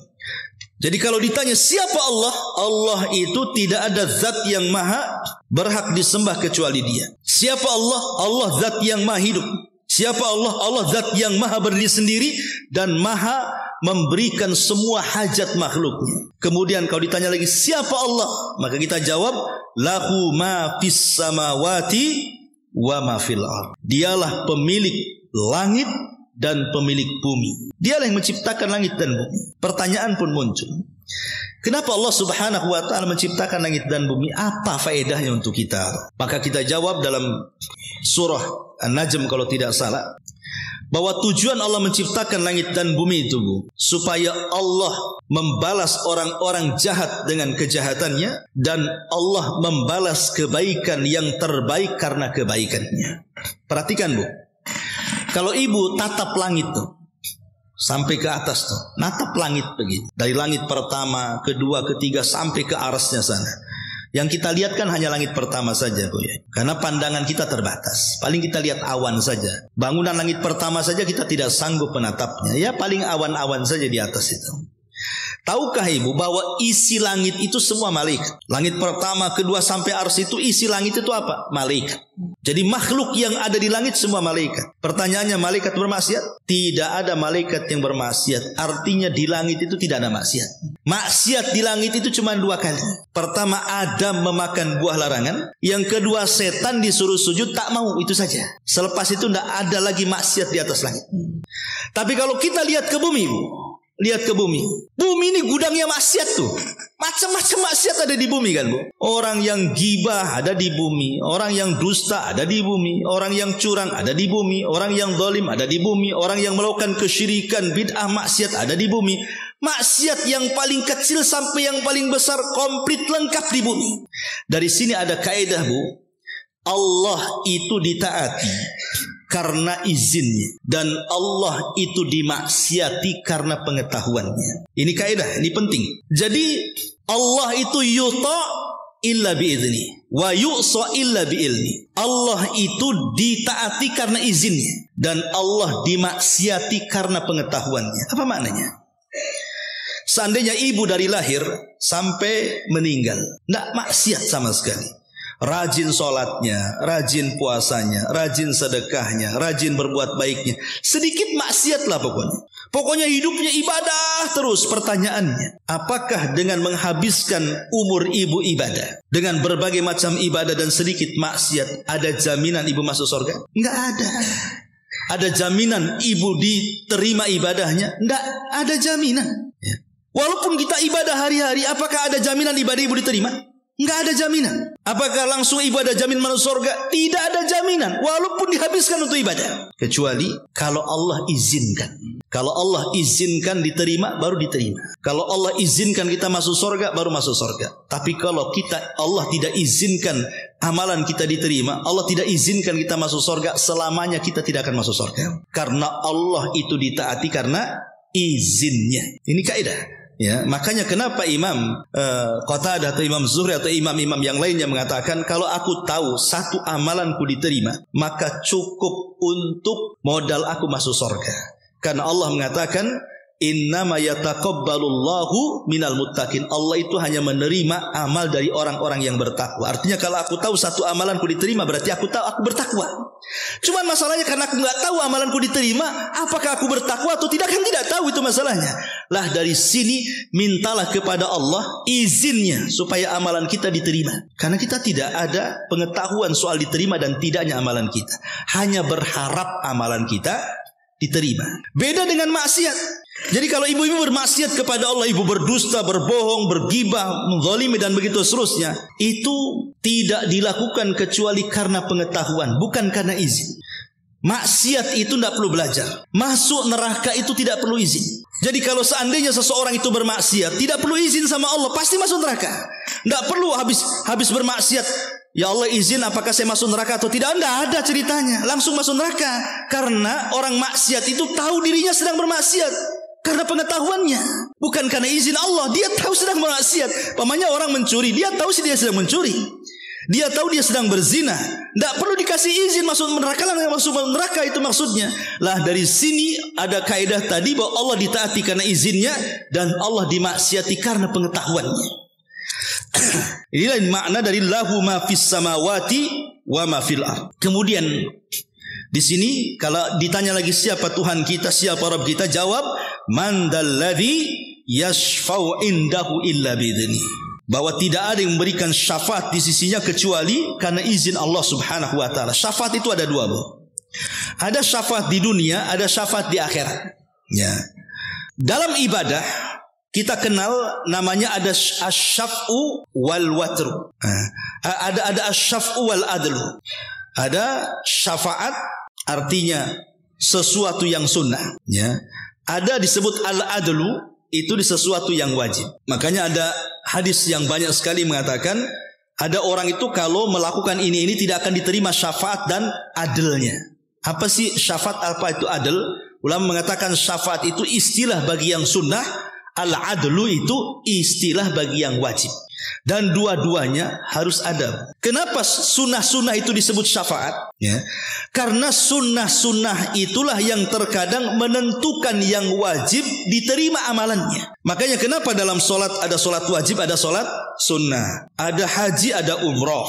Jadi kalau ditanya siapa Allah, Allah itu tidak ada zat yang maha berhak disembah kecuali Dia. Siapa Allah? Allah zat yang maha hidup. Siapa Allah? Allah zat yang maha berdiri sendiri dan maha memberikan semua hajat makhluknya. Kemudian kalau ditanya lagi siapa Allah, maka kita jawab lahu ma fis samawati wa ma fil ardh. Dialah pemilik langit dan pemilik bumi. Dialah yang menciptakan langit dan bumi. Pertanyaan pun muncul. Kenapa Allah Subhanahu wa taala menciptakan langit dan bumi? Apa faedahnya untuk kita? Maka kita jawab dalam surah An-Najm kalau tidak salah, bahwa tujuan Allah menciptakan langit dan bumi itu Bu, supaya Allah membalas orang-orang jahat dengan kejahatannya dan Allah membalas kebaikan yang terbaik karena kebaikannya. Perhatikan Bu, kalau ibu tatap langit tuh sampai ke atas tuh, natap langit begini, dari langit pertama, kedua, ketiga sampai ke arasnya sana. Yang kita lihat kan hanya langit pertama saja Bu ya. Karena pandangan kita terbatas. Paling kita lihat awan saja. Bangunan langit pertama saja kita tidak sanggup menatapnya. Ya paling awan-awan saja di atas itu. Tahukah ibu bahwa isi langit itu semua malaikat? Langit pertama, kedua sampai ars itu isi langit itu apa? Malaikat. Jadi makhluk yang ada di langit semua malaikat. Pertanyaannya, malaikat bermaksiat? Tidak ada malaikat yang bermaksiat. Artinya di langit itu tidak ada maksiat. Maksiat di langit itu cuma 2 kali. Pertama, Adam memakan buah larangan. Yang kedua, setan disuruh sujud tak mau, itu saja. Selepas itu tidak ada lagi maksiat di atas langit. Tapi kalau kita lihat ke bumi Bu, lihat ke bumi. Bumi ini gudangnya maksiat tuh. Macam-macam maksiat ada di bumi kan Bu. Orang yang gibah ada di bumi. Orang yang dusta ada di bumi. Orang yang curang ada di bumi. Orang yang zalim ada di bumi. Orang yang melakukan kesyirikan, bid'ah, maksiat ada di bumi. Maksiat yang paling kecil sampai yang paling besar komplit lengkap di bumi. Dari sini ada kaidah Bu. Allah itu ditaati karena izinnya, dan Allah itu dimaksiati karena pengetahuannya. Ini kaidah, ini penting. Jadi Allah itu yuta illa biizni wa yu'sa illa biilmi. Allah itu ditaati karena izinnya dan Allah dimaksiati karena pengetahuannya. Apa maknanya? Seandainya ibu dari lahir sampai meninggal tidak maksiat sama sekali, rajin sholatnya, rajin puasanya, rajin sedekahnya, rajin berbuat baiknya, sedikit maksiat lah pokoknya hidupnya ibadah terus. Pertanyaannya, apakah dengan menghabiskan umur ibu ibadah dengan berbagai macam ibadah dan sedikit maksiat ada jaminan ibu masuk surga? Enggak ada. Ada jaminan ibu diterima ibadahnya? Enggak ada jaminan ya. Walaupun kita ibadah hari-hari, apakah ada jaminan ibadah ibu diterima? Enggak ada jaminan. Apakah langsung ibu ada jamin masuk surga? Tidak ada jaminan, walaupun dihabiskan untuk ibadah. Kecuali kalau Allah izinkan. Kalau Allah izinkan diterima, baru diterima. Kalau Allah izinkan kita masuk surga, baru masuk surga. Tapi kalau Allah tidak izinkan amalan kita diterima, Allah tidak izinkan kita masuk surga, selamanya kita tidak akan masuk surga. Karena Allah itu ditaati karena izinnya. Ini kaidah. Ya, makanya kenapa Imam Qatadah atau Imam Zuhri atau imam-imam yang lainnya mengatakan, kalau aku tahu satu amalanku diterima, maka cukup untuk modal aku masuk surga. Karena Allah mengatakan, innama yataqabbalullahu minal muttaqin. Allah itu hanya menerima amal dari orang-orang yang bertakwa. Artinya kalau aku tahu satu amalanku diterima, berarti aku tahu aku bertakwa. Cuman masalahnya karena aku nggak tahu amalanku diterima, apakah aku bertakwa atau tidak, kan tidak tahu, itu masalahnya. Lah dari sini mintalah kepada Allah izinnya supaya amalan kita diterima. Karena kita tidak ada pengetahuan soal diterima dan tidaknya amalan kita. Hanya berharap amalan kita diterima. Beda dengan maksiat. Jadi kalau ibu-ibu bermaksiat kepada Allah, ibu berdusta, berbohong, bergibah, menzalimi dan begitu seterusnya, itu tidak dilakukan kecuali karena pengetahuan, bukan karena izin. Maksiat itu tidak perlu belajar. Masuk neraka itu tidak perlu izin. Jadi kalau seandainya seseorang itu bermaksiat, tidak perlu izin sama Allah, pasti masuk neraka. Tidak perlu habis bermaksiat, ya Allah izin apakah saya masuk neraka atau tidak. Tidak ada ceritanya, langsung masuk neraka. Karena orang maksiat itu tahu dirinya sedang bermaksiat karena pengetahuannya, bukan karena izin Allah. Dia tahu sedang bermaksiat. Pamannya orang mencuri, dia tahu sih dia sedang mencuri. Dia tahu dia sedang berzina. Tidak perlu dikasih izin masuk neraka. Masuk neraka itu maksudnya. Lah dari sini ada kaidah tadi bahwa Allah ditaati karena izinnya dan Allah dimaksiati karena pengetahuannya. Inilah makna dari lahu ma fis samawati wa ma fil ardh. Kemudian di sini kalau ditanya lagi siapa Tuhan kita, siapa Rabb kita, jawab man dalladzi yashfa'u indahu illa bi'idznih. Bahwa tidak ada yang memberikan syafaat di sisinya kecuali karena izin Allah Subhanahu wa taala. Syafaat itu ada dua, Bu. Ada syafaat di dunia, ada syafaat di akhirat. Ya. Dalam ibadah kita kenal namanya ada asy-syaf'u wal watru. Ada asy-syaf'u wal adlu. Ada syafaat artinya sesuatu yang sunnah, ya. Ada disebut al-adlu, itu di sesuatu yang wajib. Makanya ada hadis yang banyak sekali mengatakan ada orang itu kalau melakukan ini tidak akan diterima syafaat dan adilnya. Apa sih syafaat, apa itu adil? Ulama mengatakan syafaat itu istilah bagi yang sunnah, al-adlu itu istilah bagi yang wajib. Dan dua-duanya harus ada. Kenapa sunnah-sunnah itu disebut syafaat? Ya. Karena sunnah-sunnah itulah yang terkadang menentukan yang wajib diterima amalannya. Makanya kenapa dalam solat ada solat wajib, ada solat sunnah. Ada haji, ada umroh.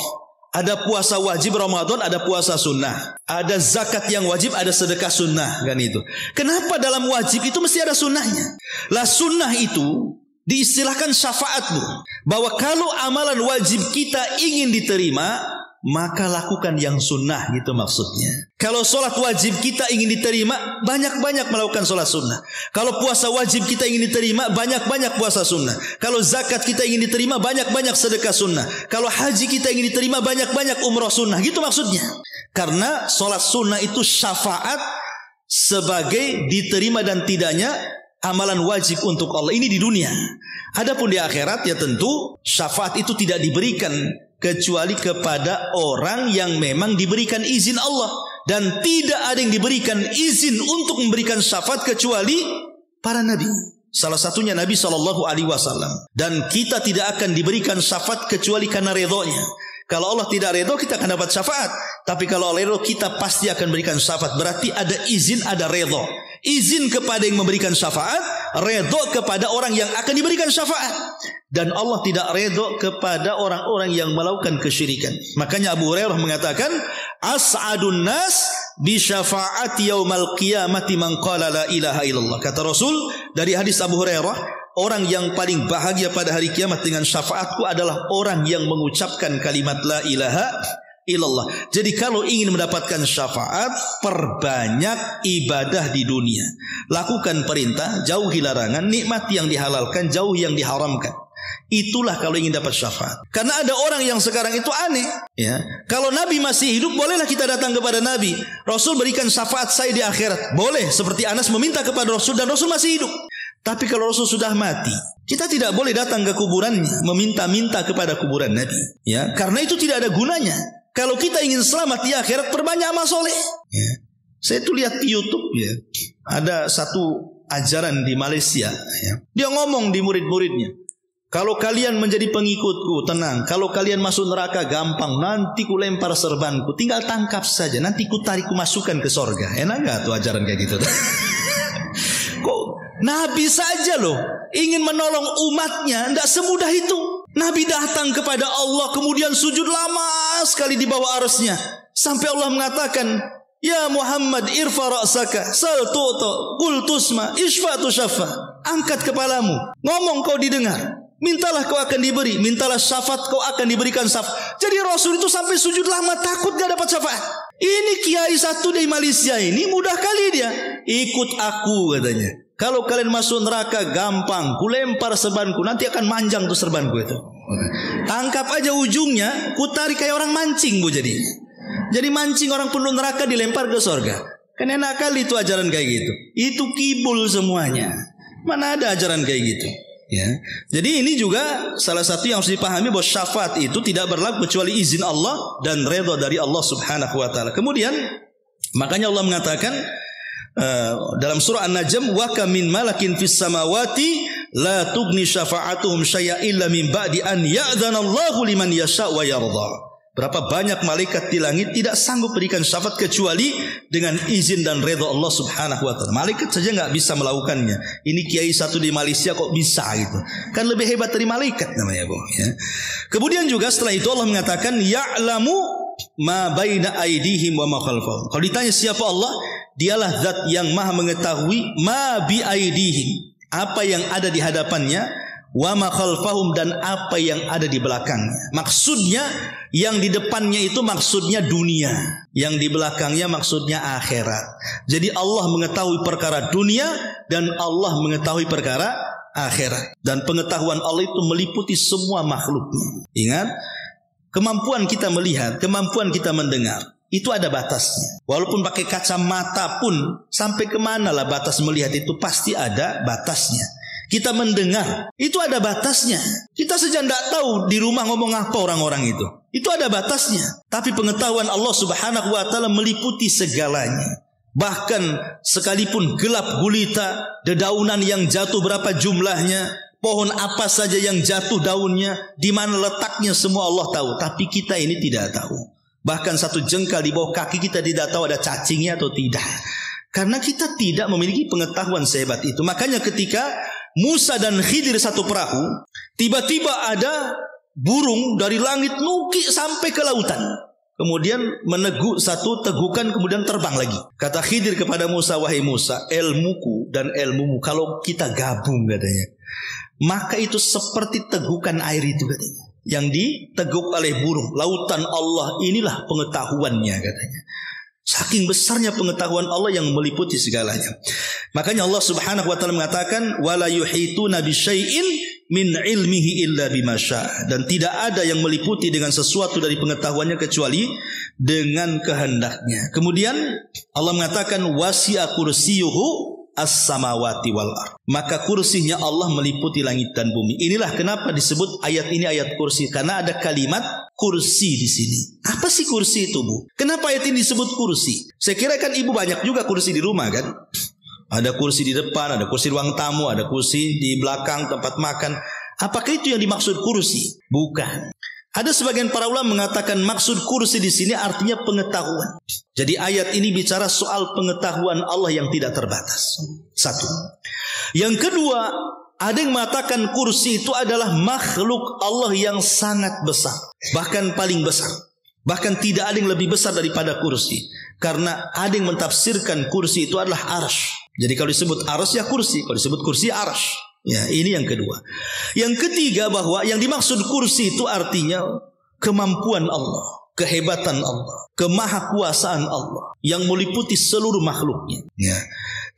Ada puasa wajib Ramadan, ada puasa sunnah. Ada zakat yang wajib, ada sedekah sunnah. Kan itu. Kenapa dalam wajib itu mesti ada sunnahnya? Lah sunnah itu diistilahkan syafaatmu, bahwa kalau amalan wajib kita ingin diterima, maka lakukan yang sunnah, gitu maksudnya. Kalau solat wajib kita ingin diterima, banyak-banyak melakukan solat sunnah. Kalau puasa wajib kita ingin diterima, banyak-banyak puasa sunnah. Kalau zakat kita ingin diterima, banyak-banyak sedekah sunnah. Kalau haji kita ingin diterima, banyak-banyak umrah sunnah, gitu maksudnya. Karena solat sunnah itu syafaat sebagai diterima dan tidaknya amalan wajib untuk Allah. Ini di dunia. Adapun di akhirat ya tentu syafaat itu tidak diberikan kecuali kepada orang yang memang diberikan izin Allah. Dan tidak ada yang diberikan izin untuk memberikan syafaat kecuali para nabi. Salah satunya Nabi SAW. Dan kita tidak akan diberikan syafaat kecuali karena redhonya. Kalau Allah tidak redho, kita akan dapat syafaat. Tapi kalau Allah redho, kita pasti akan berikan syafaat. Berarti ada izin, ada redho. Izin kepada yang memberikan syafaat, redho kepada orang yang akan diberikan syafaat. Dan Allah tidak redho kepada orang-orang yang melakukan kesyirikan. Makanya Abu Hurairah mengatakan, as'adun nas bi syafaati yaumal qiyamati man qala la ilaha illallah. Kata Rasul dari hadis Abu Hurairah, orang yang paling bahagia pada hari kiamat dengan syafaatku adalah orang yang mengucapkan kalimat la ilaha illallah. Jadi kalau ingin mendapatkan syafaat, perbanyak ibadah di dunia. Lakukan perintah, jauhi larangan, nikmati yang dihalalkan, jauhi yang diharamkan. Itulah kalau ingin dapat syafaat. Karena ada orang yang sekarang itu aneh, ya. Kalau Nabi masih hidup, bolehlah kita datang kepada Nabi. Rasul berikan syafaat saya di akhirat. Boleh, seperti Anas meminta kepada Rasul dan Rasul masih hidup. Tapi kalau Rasul sudah mati, kita tidak boleh datang ke kuburannya, meminta-minta kepada kuburan Nabi, ya. Karena itu tidak ada gunanya. Kalau kita ingin selamat di akhirat, perbanyak amal soleh, ya. Saya tuh lihat di YouTube, ya, ada satu ajaran di Malaysia, ya. Dia ngomong di murid-muridnya, kalau kalian menjadi pengikutku, tenang. Kalau kalian masuk neraka, gampang. Nanti ku lempar serbanku, tinggal tangkap saja. Nanti ku tarik, ku masukkan ke sorga. Enak gak tuh ajaran kayak gitu? Nabi saja loh ingin menolong umatnya, tidak semudah itu. Nabi datang kepada Allah kemudian sujud lama sekali di bawah arsy-Nya sampai Allah mengatakan, ya Muhammad irfa ra'saka sal tu'ta qul tusma isfa tushaffa. Angkat kepalamu, ngomong kau didengar, mintalah kau akan diberi, mintalah syafaat kau akan diberikan syafaat. Jadi Rasul itu sampai sujud lama takut gak dapat syafaat. Ini kiai satu dari Malaysia ini mudah kali dia, ikut aku katanya. Kalau kalian masuk neraka gampang, ku lempar serbanku, nanti akan manjang tuh serbanku itu. Tangkap aja ujungnya, ku tarik kayak orang mancing bu jadi. Jadi mancing orang penuh neraka dilempar ke surga. Kan enak kali itu ajaran kayak gitu. Itu kibul semuanya. Mana ada ajaran kayak gitu. Ya. Jadi ini juga salah satu yang harus dipahami bahwa syafaat itu tidak berlaku kecuali izin Allah dan redha dari Allah Subhanahu wa taala. Kemudian makanya Allah mengatakan dalam surah An-Najm, wa kam min malakin fis samawati la tughni syafa'atuhum syai'a illa min ba'di an ya'dzana Allahu liman yasha' wa yarda. Berapa banyak malaikat di langit tidak sanggup berikan syafaat kecuali dengan izin dan redha Allah Subhanahu wa taala. Malaikat saja enggak bisa melakukannya. Ini kiai satu di Malaysia kok bisa gitu. Kan lebih hebat dari malaikat namanya, Bu, ya. Kemudian juga setelah itu Allah mengatakan ya'lamu ma baina aydihim wa ma khalfahum. Kalau ditanya siapa Allah, dialah zat yang maha mengetahui ma bi aydihim, apa yang ada di hadapannya, wa ma khalfahum, dan apa yang ada di belakangnya. Maksudnya yang di depannya itu maksudnya dunia, yang di belakangnya maksudnya akhirat. Jadi Allah mengetahui perkara dunia dan Allah mengetahui perkara akhirat. Dan pengetahuan Allah itu meliputi semua makhluknya. Ingat, kemampuan kita melihat, kemampuan kita mendengar, itu ada batasnya. Walaupun pakai kacamata pun, sampai kemana lah batas melihat itu, pasti ada batasnya. Kita mendengar, itu ada batasnya. Kita saja tidak tahu di rumah ngomong apa orang-orang itu. Itu ada batasnya. Tapi pengetahuan Allah Subhanahu wa taala meliputi segalanya. Bahkan sekalipun gelap gulita, dedaunan yang jatuh berapa jumlahnya, pohon apa saja yang jatuh daunnya, di mana letaknya, semua Allah tahu. Tapi kita ini tidak tahu. Bahkan satu jengkal di bawah kaki kita tidak tahu ada cacingnya atau tidak. Karena kita tidak memiliki pengetahuan sehebat itu. Makanya ketika Musa dan Khidir satu perahu, tiba-tiba ada burung dari langit nukik sampai ke lautan. Kemudian meneguk satu tegukan, kemudian terbang lagi. Kata Khidir kepada Musa, wahai Musa, ilmuku dan ilmumu kalau kita gabung katanya, maka itu seperti tegukan air itu katanya, yang diteguk oleh burung. Lautan Allah inilah pengetahuannya katanya. Saking besarnya pengetahuan Allah yang meliputi segalanya. Makanya Allah Subhanahu wa taala mengatakan wala yuhituna bisyai'in min ilmihi illa bima syaa, dan tidak ada yang meliputi dengan sesuatu dari pengetahuannya kecuali dengan kehendaknya. Kemudian Allah mengatakan wasi'a kursiyuhu as-samawati wal ard, maka kursinya Allah meliputi langit dan bumi. Inilah kenapa disebut ayat ini ayat kursi, karena ada kalimat kursi di sini. Apa sih kursi itu, Bu? Kenapa ayat ini disebut kursi? Saya kira kan ibu banyak juga kursi di rumah kan? Ada kursi di depan, ada kursi ruang tamu, ada kursi di belakang tempat makan. Apakah itu yang dimaksud kursi? Bukan. Ada sebagian para ulama mengatakan maksud kursi di sini artinya pengetahuan. Jadi ayat ini bicara soal pengetahuan Allah yang tidak terbatas. Satu. Yang kedua, ada yang mengatakan kursi itu adalah makhluk Allah yang sangat besar, bahkan paling besar. Bahkan tidak ada yang lebih besar daripada kursi. Karena ada yang mentafsirkan kursi itu adalah arsy. Jadi kalau disebut arsy ya kursi, kalau disebut kursi arsy. Ya, ini yang kedua. Yang ketiga, bahwa yang dimaksud kursi itu artinya kemampuan Allah, kehebatan Allah, kemahakuasaan Allah yang meliputi seluruh makhluknya. Ya.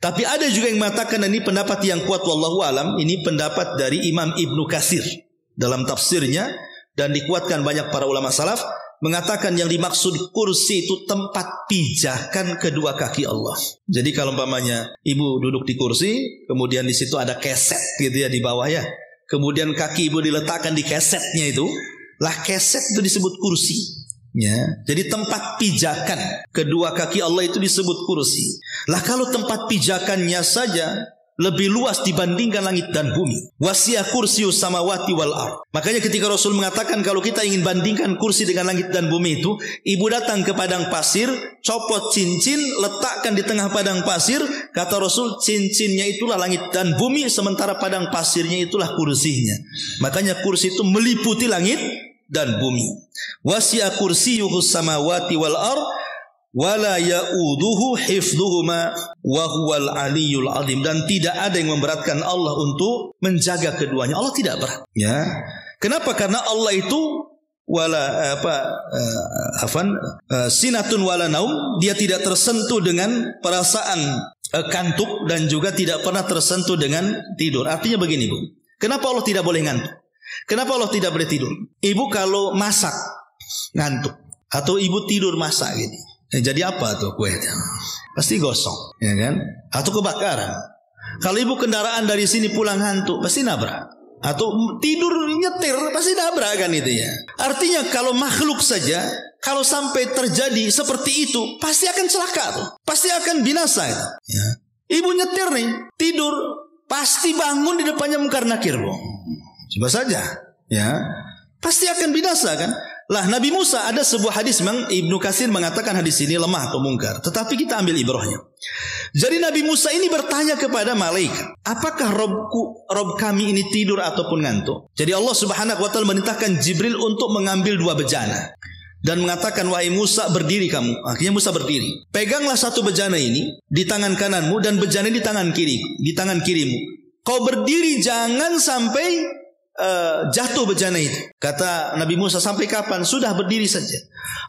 Tapi ada juga yang mengatakan, dan ini pendapat yang kuat wallahu alam, ini pendapat dari Imam Ibnu Katsir dalam tafsirnya, dan dikuatkan banyak para ulama salaf, mengatakan yang dimaksud kursi itu tempat pijakan kedua kaki Allah. Jadi kalau umpamanya ibu duduk di kursi, kemudian di situ ada keset gitu ya di bawah ya. Kemudian kaki ibu diletakkan di kesetnya itu, lah keset itu disebut kursi. Ya, jadi tempat pijakan kedua kaki Allah itu disebut kursi. Lah kalau tempat pijakannya saja lebih luas dibandingkan langit dan bumi. Wasi'a kursiyyus samawati wal ard. Makanya ketika Rasul mengatakan kalau kita ingin bandingkan kursi dengan langit dan bumi itu, ibu datang ke padang pasir, copot cincin, letakkan di tengah padang pasir, kata Rasul cincinnya itulah langit dan bumi, sementara padang pasirnya itulah kursinya. Makanya kursi itu meliputi langit dan bumi. Wasi'a kursiyyuhus samawati wal ard wala ya'uduhu hifdhuhuma wa huwal aliyyul azim. Dan tidak ada yang memberatkan Allah untuk menjaga keduanya. Allah tidak berat, ya. Kenapa? Karena Allah itu sinatun wala naum, dia tidak tersentuh dengan perasaan kantuk dan juga tidak pernah tersentuh dengan tidur. Artinya begini, Bu. Kenapa Allah tidak boleh ngantuk? Kenapa Allah tidak boleh tidur? Ibu kalau masak ngantuk, atau ibu tidur masak gini, jadi apa tuh kuenya? Pasti gosong, ya kan? Atau kebakaran. Kalau ibu kendaraan dari sini pulang ngantuk, pasti nabrak. Atau tidur nyetir, pasti nabrak kan itu ya. Artinya kalau makhluk saja, kalau sampai terjadi seperti itu, pasti akan celaka tuh. Pasti akan binasa itu. Ya. Ibu nyetir nih, tidur, pasti bangun di depannya mungkar nakir, Bu. Coba saja, ya. Pasti akan binasa kan? Lah Nabi Musa, ada sebuah hadis, memang Ibnu Katsir mengatakan hadis ini lemah atau mungkar, tetapi kita ambil ibrahnya. Jadi Nabi Musa ini bertanya kepada malaikat, apakah Rob kami ini tidur ataupun ngantuk? Jadi Allah Subhanahu wa taala memerintahkan Jibril untuk mengambil 2 bejana dan mengatakan, wahai Musa, berdiri kamu. Akhirnya Musa berdiri. Peganglah satu bejana ini di tangan kananmu dan bejana di tangan kirimu. Kau berdiri, jangan sampai jatuh bejana itu. Kata Nabi Musa, sampai kapan? Sudah berdiri saja.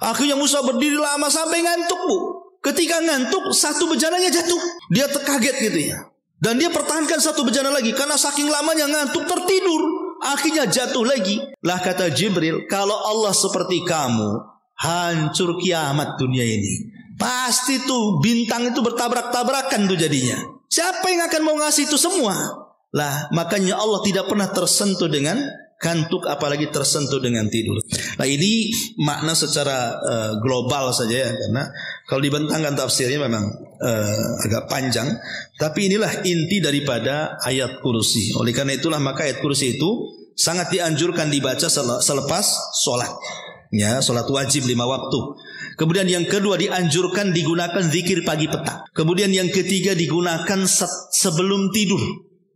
Akhirnya Musa berdiri lama sampai ngantuk, Bu. Ketika ngantuk, satu bejananya jatuh. Dia terkaget gitu ya. Dan dia pertahankan satu bejana lagi, karena saking lamanya ngantuk tertidur. Akhirnya jatuh lagi. Lah kata Jibril, kalau Allah seperti kamu, hancur kiamat dunia ini. Pasti tuh bintang itu bertabrak-tabrakan tuh jadinya. Siapa yang akan mau ngasih itu semua? Lah makanya Allah tidak pernah tersentuh dengan kantuk, apalagi tersentuh dengan tidur. Nah ini makna secara global saja ya, karena kalau dibentangkan tafsirnya memang agak panjang. Tapi inilah inti daripada ayat kursi. Oleh karena itulah maka ayat kursi itu sangat dianjurkan dibaca selepas sholat, ya, sholat wajib 5 waktu. Kemudian yang kedua, dianjurkan digunakan zikir pagi petang. Kemudian yang ketiga, digunakan sebelum tidur.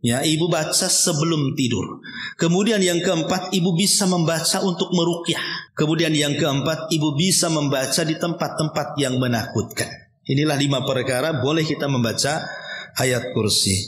Ya, ibu baca sebelum tidur. Kemudian yang keempat, ibu bisa membaca untuk meruqyah. Kemudian yang keempat, ibu bisa membaca di tempat-tempat yang menakutkan. Inilah 5 perkara boleh kita membaca ayat kursi.